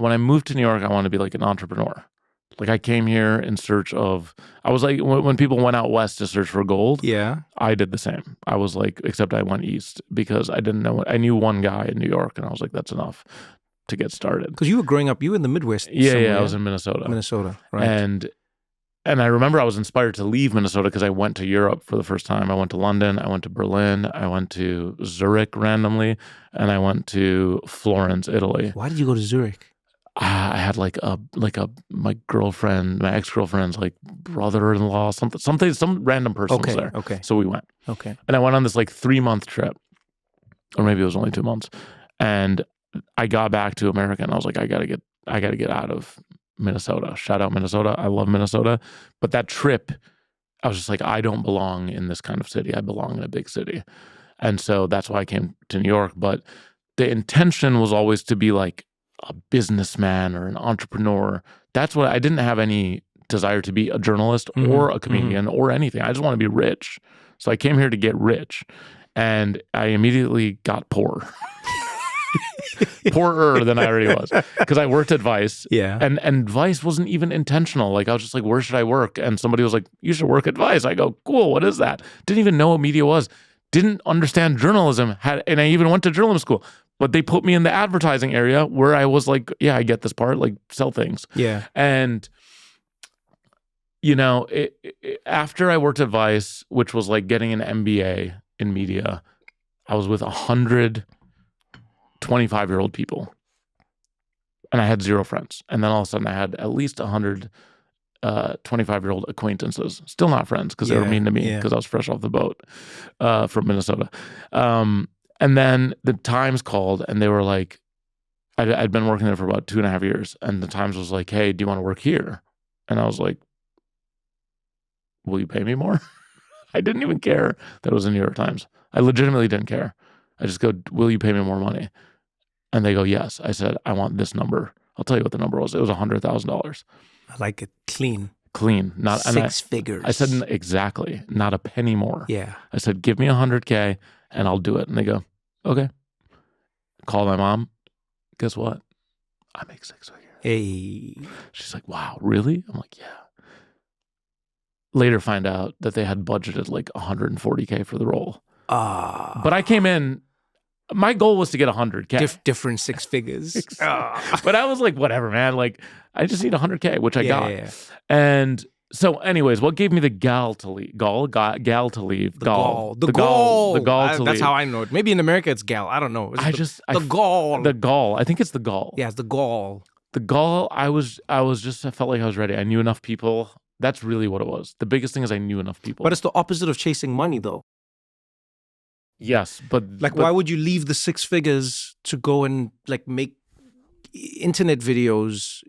when I moved to New York, I wanted to be like an entrepreneur. Like I came here in search of, I was like, when people went out west to search for gold, Yeah. I did the same. I was like, except I went east because I didn't know, I knew one guy in New York and I was like, that's enough to get started. Because you were growing up, you were in the Midwest. Yeah, I was in Minnesota. Minnesota, right. And I remember I was inspired to leave Minnesota because I went to Europe for the first time. I went to London, I went to Berlin, I went to Zurich randomly, and I went to Florence, Italy. Why did you go to Zurich? I had my ex-girlfriend's like brother-in-law, some random person was there. Okay. So we went. Okay. And I went on this like 3-month trip, or maybe it was only 2 months. And I got back to America and I was like, I gotta get out of Minnesota. Shout out Minnesota. I love Minnesota. But that trip, I was just like, I don't belong in this kind of city. I belong in a big city. And so that's why I came to New York. But the intention was always to be like a businessman or an entrepreneur. That's what I didn't have any desire to be a journalist or a comedian or anything. I just want to be rich. So I came here to get rich. And I immediately got poor. Poorer than I already was. Because I worked at Vice. Yeah. And Vice wasn't even intentional. Like I was just like, where should I work? And somebody was like, you should work at Vice. I go, cool, what is that? Didn't even know what media was. Didn't understand journalism. And I even went to journalism school. But they put me in the advertising area where I was like, yeah, I get this part, like sell things. Yeah. And, you know, after I worked at Vice, which was like getting an MBA in media, I was with 100 25-year-old people. And I had 0 friends. And then all of a sudden I had at least 100 25-year-old acquaintances. Still not friends because they were mean to me because I was fresh off the boat from Minnesota. And then the Times called and they were like, I'd been working there for about 2.5 years. And the Times was like, hey, do you want to work here? And I was like, will you pay me more? I didn't even care that it was the New York Times. I legitimately didn't care. I just go, will you pay me more money? And they go, yes. I said, I want this number. I'll tell you what the number was. It was $100,000. I like it clean. Clean. Not 6 figures. I said, exactly. Not a penny more. Yeah. I said, give me $100K and I'll do it. And they go, okay. Call my mom. Guess what? I make 6 figures. Hey. She's like, wow, really? I'm like, yeah. Later find out that they had budgeted like $140K for the role. But I came in, my goal was to get $100K. Different 6 figures. But I was like, whatever, man. Like, I just need $100K, which I got. Yeah. And so, anyways, what gave me the gal to leave? The gall to leave. That's how I know it. Maybe in America it's gal. I don't know. The gall. The gall. I think it's the gall. Yeah, it's the gall. The gall. I felt like I was ready. I knew enough people. That's really what it was. The biggest thing is I knew enough people. But it's the opposite of chasing money, though. Yes, but why would you leave the 6 figures to go and like make internet videos?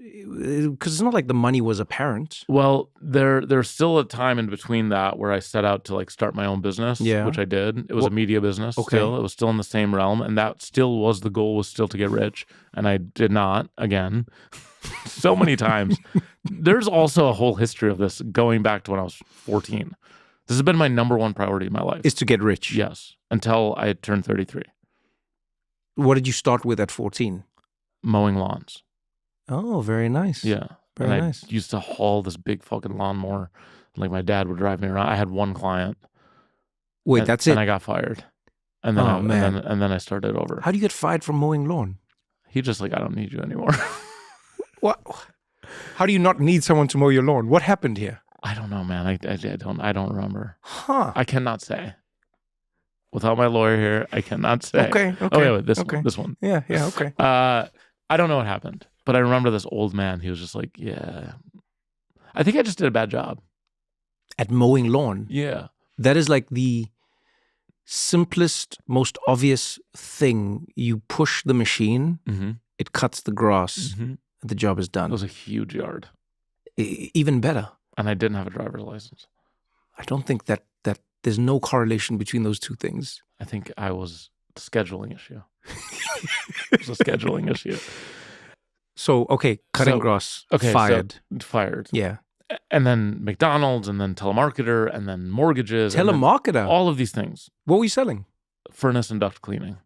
Because it's not like the money was apparent. Well, there's still a time in between that where I set out to like start my own business, which I did. It was a media business. Okay. Still, it was still in the same realm, and that still was the goal, was still to get rich, and I did not again. So many times. There's also a whole history of this going back to when I was 14. This has been my number one priority in my life. Is to get rich. Yes, until I had turned 33. What did you start with at 14? Mowing lawns. Oh, very nice. Yeah. Very nice. I used to haul this big fucking lawnmower. Like my dad would drive me around. I had one client. Wait, that's it? And I got fired. And then and then I started over. How do you get fired from mowing lawn? He just like, I don't need you anymore. What? How do you not need someone to mow your lawn? What happened here? I don't know, man. I don't remember. Huh. I cannot say. Without my lawyer here, I cannot say. Okay. Oh, wait, this one. Yeah, okay. I don't know what happened, but I remember this old man. He was just like, yeah. I think I just did a bad job. At mowing lawn? Yeah. That is like the simplest, most obvious thing. You push the machine, it cuts the grass, and the job is done. It was a huge yard. Even better. And I didn't have a driver's license. I don't think that there's no correlation between those two things. I think I was the scheduling issue. It was a scheduling issue. So, okay, cutting grass, fired. So fired. Yeah. And then McDonald's, and then telemarketer, and then mortgages. Telemarketer? All of these things. What were you selling? Furnace and duct cleaning.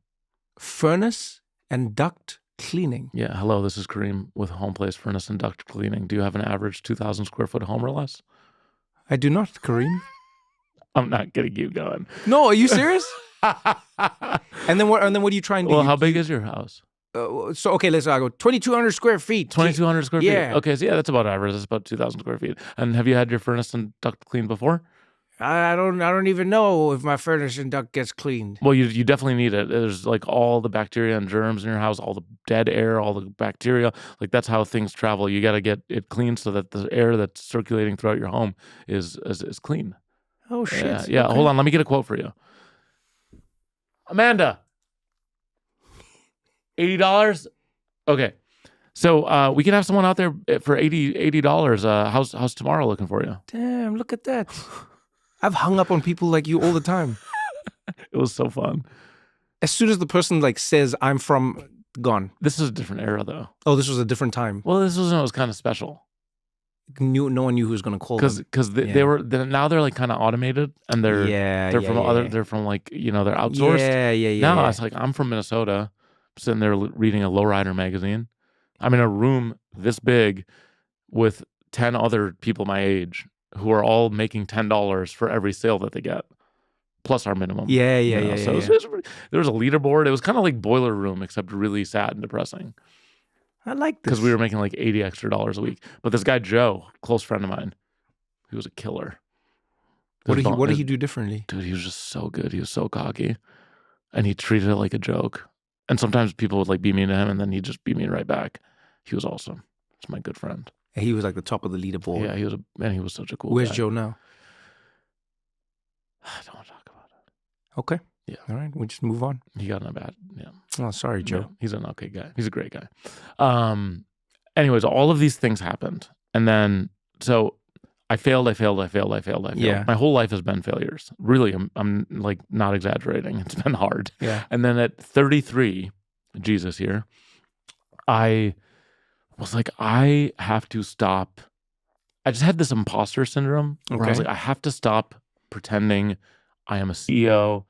Furnace and duct cleaning. Yeah. Hello, this is Kareem with Home Place Furnace and Duct Cleaning. Do you have an average 2,000 square foot home or less? I do not, Kareem. I'm not getting you going. No, are you serious? And then what do you try and do? Well, how big is your house? So okay, let's go 2,200 square feet. 2,200 square Yeah. feet. Okay, so yeah, that's about average. That's about 2,000 square feet. And have you had your furnace and duct cleaned before? I don't even know if my furnace and duct gets cleaned. Well, you definitely need it. There's like all the bacteria and germs in your house, all the dead air, all the bacteria. Like that's how things travel. You got to get it clean so that the air that's circulating throughout your home is clean. Oh shit. Yeah. Okay. Hold on. Let me get a quote for you. Amanda, $80. Okay. So we can have someone out there for $80. How's tomorrow looking for you? Damn, look at that. I've hung up on people like you all the time. It was so fun. As soon as the person like says I'm from, gone. This is a different era though. Oh, this was a different time. Well, this was when it was kind of special. No one knew who was going to call them. Because they were now they're like kind of automated and they're from like they're outsourced. Yeah. Now it's like I'm from Minnesota, sitting there reading a lowrider magazine. I'm in a room this big with 10 other people my age who are all making $10 for every sale that they get, plus our minimum. Yeah. So there was a leaderboard. It was kind of like Boiler Room, except really sad and depressing. I like this. Because we were making like $80 extra a week. But this guy, Joe, close friend of mine, he was a killer. What did he do differently? Dude, he was just so good. He was so cocky. And he treated it like a joke. And sometimes people would like be mean to him and then he'd just be mean right back. He was awesome. He's my good friend. He was like the top of the leaderboard. Yeah, he was such a cool Where's guy. Joe now? I don't want to talk about it. Okay. Yeah. All right. We'll just move on. He got in a bad, Oh, sorry, Joe. Yeah, he's an okay guy. He's a great guy. Anyways, all of these things happened. And then, so I failed. Yeah. My whole life has been failures. Really, I'm like not exaggerating. It's been hard. Yeah. And then at 33, Jesus here, I was like, I have to stop. I just had this imposter syndrome where I was like, I have to stop pretending I am a CEO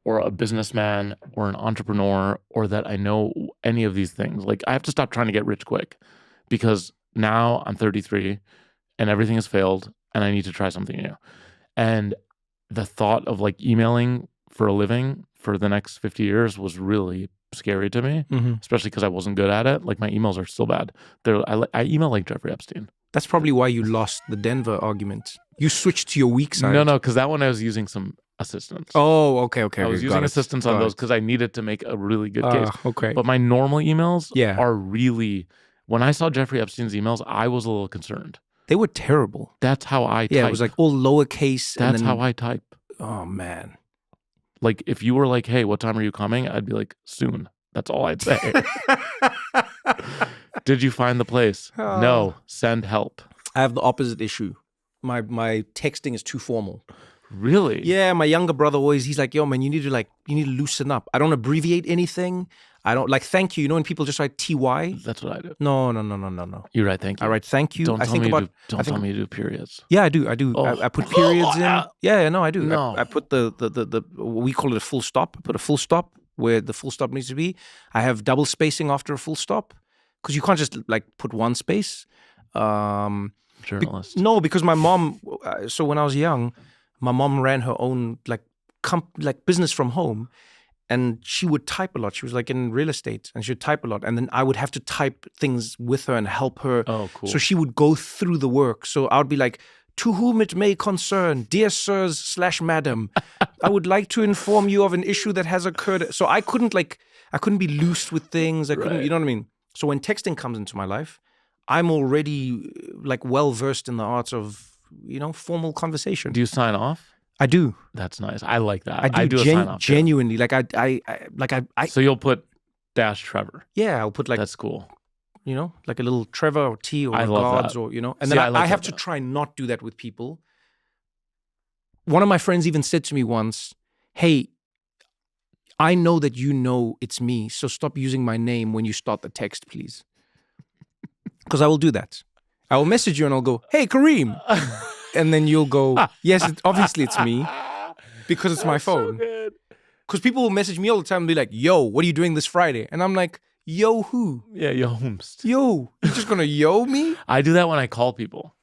or a businessman or an entrepreneur or that I know any of these things. Like I have to stop trying to get rich quick because now I'm 33 and everything has failed and I need to try something new. And the thought of like emailing for a living for the next 50 years was really scary to me, especially because I wasn't good at it. Like my emails are still bad. I email like Jeffrey Epstein. That's probably why you lost the Denver argument. You switched to your weak side. No, because that one I was using some assistants. Oh, okay. I was using assistants on those because I needed to make a really good case. Okay. But my normal emails are really, when I saw Jeffrey Epstein's emails, I was a little concerned. They were terrible. That's how I type. Yeah, it was like all lowercase. That's how I type. Oh, man. Like if you were like, hey, what time are you coming? I'd be like, soon. That's all I'd say. Did you find the place? No. Send help. I have the opposite issue. My texting is too formal. Really? Yeah, my younger brother he's like, yo, man, you need to loosen up. I don't abbreviate anything. I don't like thank you. You know when people just write TY? That's what I do. No. You write thank you. I write thank you. Don't tell me to do periods. Yeah, I do. Oh. I put periods in. Yeah, no, I do. No. I put the we call it a full stop. I put a full stop where the full stop needs to be. I have double spacing after a full stop because you can't just like put one space. Journalist. No, because my mom. So when I was young, my mom ran her own like business from home, and she would type a lot. She was like in real estate, and she would type a lot, and then I would have to type things with her and help her. Oh, cool. So she would go through the work. So I would be like, "To whom it may concern, dear sirs / madam, I would like to inform you of an issue that has occurred." So I couldn't be loose with things. I couldn't, you know what I mean? So when texting comes into my life, I'm already like well versed in the arts of formal conversation. Do you sign off? I do. That's nice. I like that. I do a sign off genuinely. Too. Like I. So you'll put -Trevor. Yeah, I'll put like that's cool. Like a little Trevor or T or Gods or and then I have to try not do that with people. One of my friends even said to me once, "Hey, I know that you know it's me, so stop using my name when you start the text, please." Because I will do that. I will message you and I'll go, "Hey, Kareem." And then you'll go, "Yes, obviously it's me because it's my phone." Because people will message me all the time and be like, "Yo, what are you doing this Friday?" And I'm like, Yo who? Yeah, yo whomst. Yo. You're just going to yo me? I do that when I call people.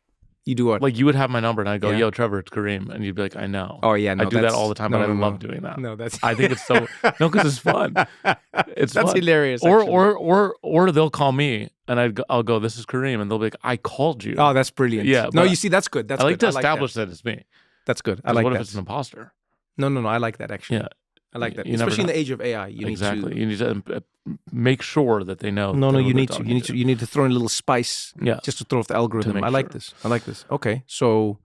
You do what? Like you would have my number and I'd go, yo, Trevor, it's Kareem. And you'd be like, I know. Oh, yeah. No, I do that all the time, but I love doing that. No, that's... I think it's so... No, because it's fun. That's fun. Hilarious. Or they'll call me and I'll go, this is Kareem. And they'll be like, I called you. Oh, that's brilliant. Yeah. No, you see, that's good. That's I like good. to establish that it's me. That's good. I like that. What if it's an imposter? No. I like that, actually. Yeah. I like that. Especially in the age of AI. You need to make sure that they know. No, you need to throw in a little spice just to throw off the algorithm. I like this. Okay. So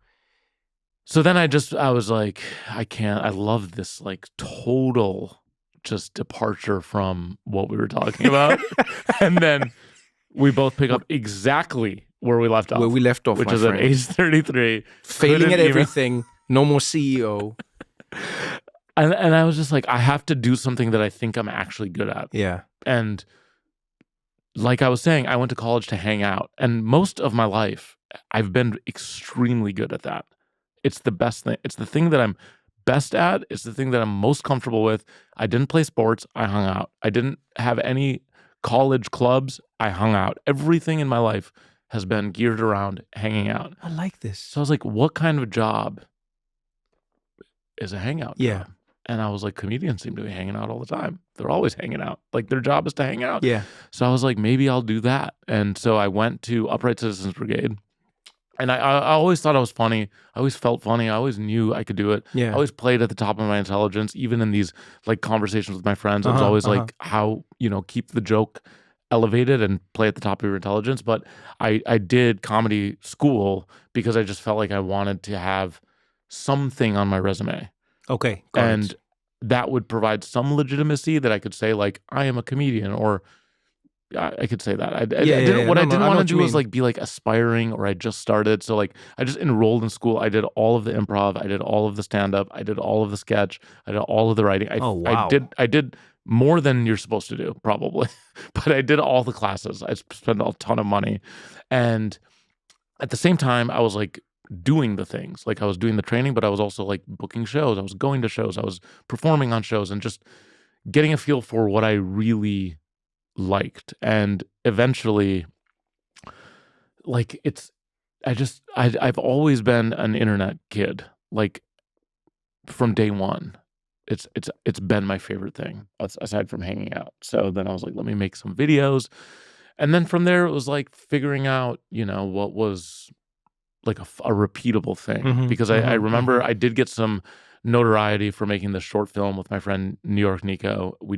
then I was like, I love this like total just departure from what we were talking about. And then we both pick up exactly where we left off. Which is at age 33. Failing at everything. No more CEO. And I was just like, I have to do something that I think I'm actually good at. Yeah. And like I was saying, I went to college to hang out. And most of my life, I've been extremely good at that. It's the best thing. It's the thing that I'm best at. It's the thing that I'm most comfortable with. I didn't play sports. I hung out. I didn't have any college clubs. I hung out. Everything in my life has been geared around hanging out. I like this. So I was like, what kind of job is a hangout job? And I was like, comedians seem to be hanging out all the time. They're always hanging out. Like their job is to hang out. Yeah. So I was like, maybe I'll do that. And so I went to Upright Citizens Brigade. And I always thought I was funny. I always felt funny. I always knew I could do it. Yeah. I always played at the top of my intelligence, even in these like conversations with my friends. It was always like how, keep the joke elevated and play at the top of your intelligence. But I did comedy school because I just felt like I wanted to have something on my resume. Okay. And that would provide some legitimacy that I could say, like, I am a comedian, or I could say that. What I didn't want to do was like be like aspiring, or I just started. So like I just enrolled in school. I did all of the improv. I did all of the stand-up. I did all of the sketch. I did all of the writing. I did more than you're supposed to do, probably. But I did all the classes. I spent a ton of money. And at the same time, I was like doing the things. Like I was doing the training, but I was also like booking shows. I was going to shows. I was performing on shows and just getting a feel for what I really liked. And eventually, like I've always been an internet kid. Like from day one, it's been my favorite thing aside from hanging out. So then I was like, let me make some videos. And then from there, it was like figuring out, what was like a repeatable thing. Because I remember I did get some notoriety for making this short film with my friend New York Nico. We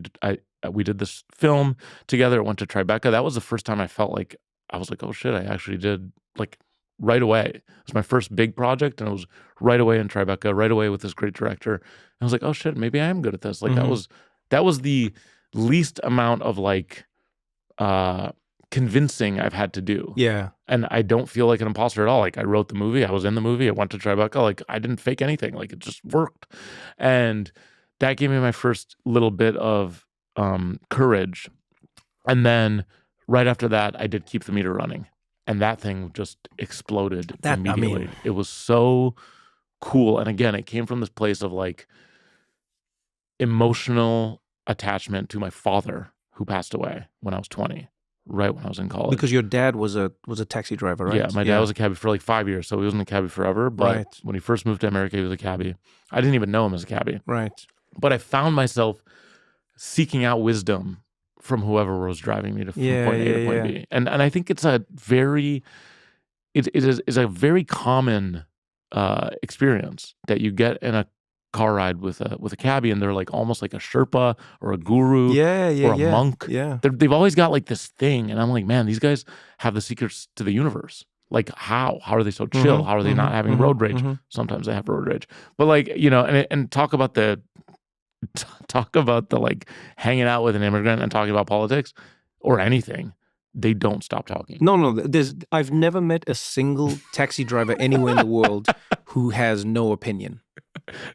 did this film together. It went to Tribeca. That was the first time I felt like I was like, oh shit, I actually did, like, right away. It was my first big project, and it was right away in Tribeca, right away with this great director. And I was like, oh shit, maybe I am good at this. Like that was the least amount of like convincing I've had to do. Yeah. And I don't feel like an imposter at all. Like I wrote the movie, I was in the movie, I went to Tribeca, like I didn't fake anything. Like it just worked. And that gave me my first little bit of courage. And then right after that, I did Keep the Meter Running. And that thing just exploded immediately. It was so cool. And again, it came from this place of like emotional attachment to my father, who passed away when I was 20, right when I was in college. Because your dad was a taxi driver, right? Yeah, my dad was a cabbie for like 5 years, so he wasn't a cabbie forever. But when he first moved to America, he was a cabbie. I didn't even know him as a cabbie. Right. But I found myself seeking out wisdom from whoever was driving me to point A to point B. And I think it's a very, it is a very common experience that you get in a car ride with a cabbie, and they're like almost like a Sherpa or a guru or a monk. Yeah. They've always got like this thing, and I'm like, man, these guys have the secrets to the universe. Like how are they so chill? How are they not having road rage? Sometimes they have road rage, but like, and talk about the like hanging out with an immigrant and talking about politics or anything. They don't stop talking. No. I've never met a single taxi driver anywhere in the world who has no opinion.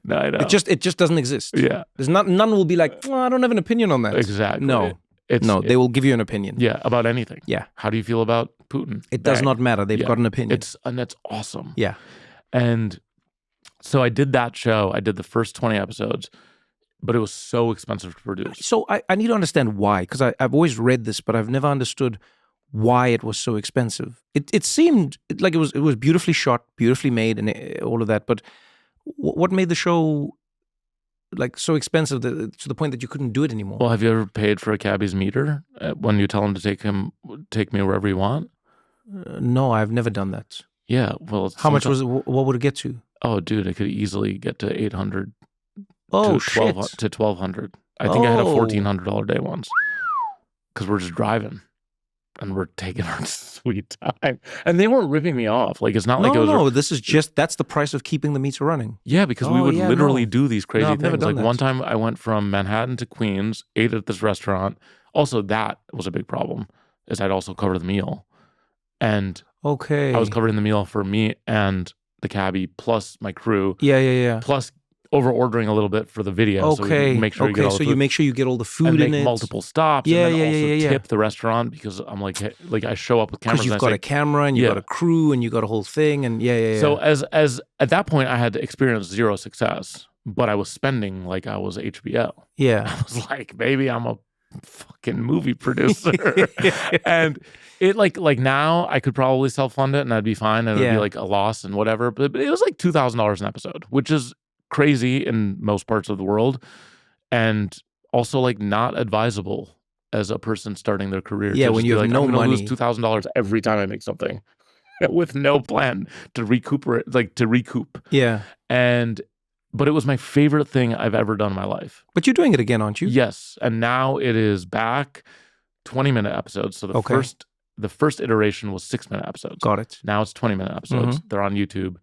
No, I know. It just doesn't exist. Yeah. There's none will be like, well, I don't have an opinion on that. Exactly. No. They will give you an opinion. Yeah, about anything. Yeah. How do you feel about Putin? It does not matter. They've got an opinion. And that's awesome. Yeah. And so I did that show. I did the first 20 episodes. but it was so expensive to produce. So I need to understand why, because I've always read this, but I've never understood why it was so expensive. It seemed like it was beautifully shot, beautifully made, and all of that. But what made the show like so expensive to the point that you couldn't do it anymore? Well, have you ever paid for a cabbie's meter when you tell him to take me wherever you want? No, I've never done that. Yeah. Well, how much was it? What would it get to? Oh, dude, it could easily get to $800. Oh, to $1,200. I think I had a $1,400 day once because we're just driving and we're taking our sweet time. And they weren't ripping me off. Like, it's not like it was. No, this is just, that's the price of keeping the meter running. Yeah, because we would literally do these crazy I've things. Never done like that. one time I went from Manhattan to Queens, ate at this restaurant. Also, that was a big problem, is I'd also cover the meal. And okay, I was covering the meal for me and the cabbie plus my crew. Yeah. Plus over ordering a little bit for the video. Okay. So we make sure you get all the food. You make sure you get all the food and in make it. multiple stops. Yeah, and then yeah. tip the restaurant because I'm like I show up with cameras. Because you've got a camera and you've got a crew and you got a whole thing and yeah. So as at that point I had experienced zero success, but I was spending like I was HBO. Yeah. I was like, baby, I'm a fucking movie producer. And it like now I could probably self-fund it and I'd be fine and it'd be like a loss and whatever. But it was like $2,000 an episode, which is crazy in most parts of the world, and also like not advisable as a person starting their career. Yeah, when you have like, no I'm gonna money, lose $2,000 every time I make something, with no plan to recoup. Yeah, but it was my favorite thing I've ever done in my life. But you're doing it again, aren't you? Yes, and now it is back 20-minute episodes. So the first iteration was 6-minute episodes. Got it. Now it's 20-minute episodes. They're on YouTube,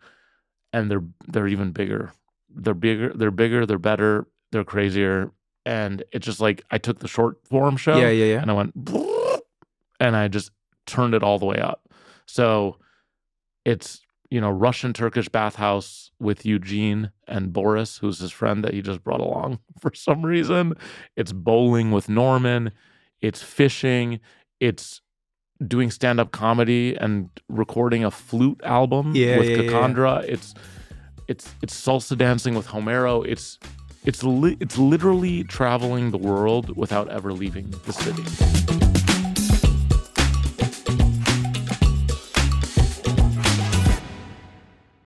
and they're even bigger. They're bigger, they're better, they're crazier. And it's just like I took the short form show and I went and I just turned it all the way up. So it's, Russian Turkish bathhouse with Eugene and Boris, who's his friend that he just brought along for some reason. It's bowling with Norman. It's fishing. It's doing stand-up comedy and recording a flute album with Cassandra. It's salsa dancing with Homero. It's literally traveling the world without ever leaving the city.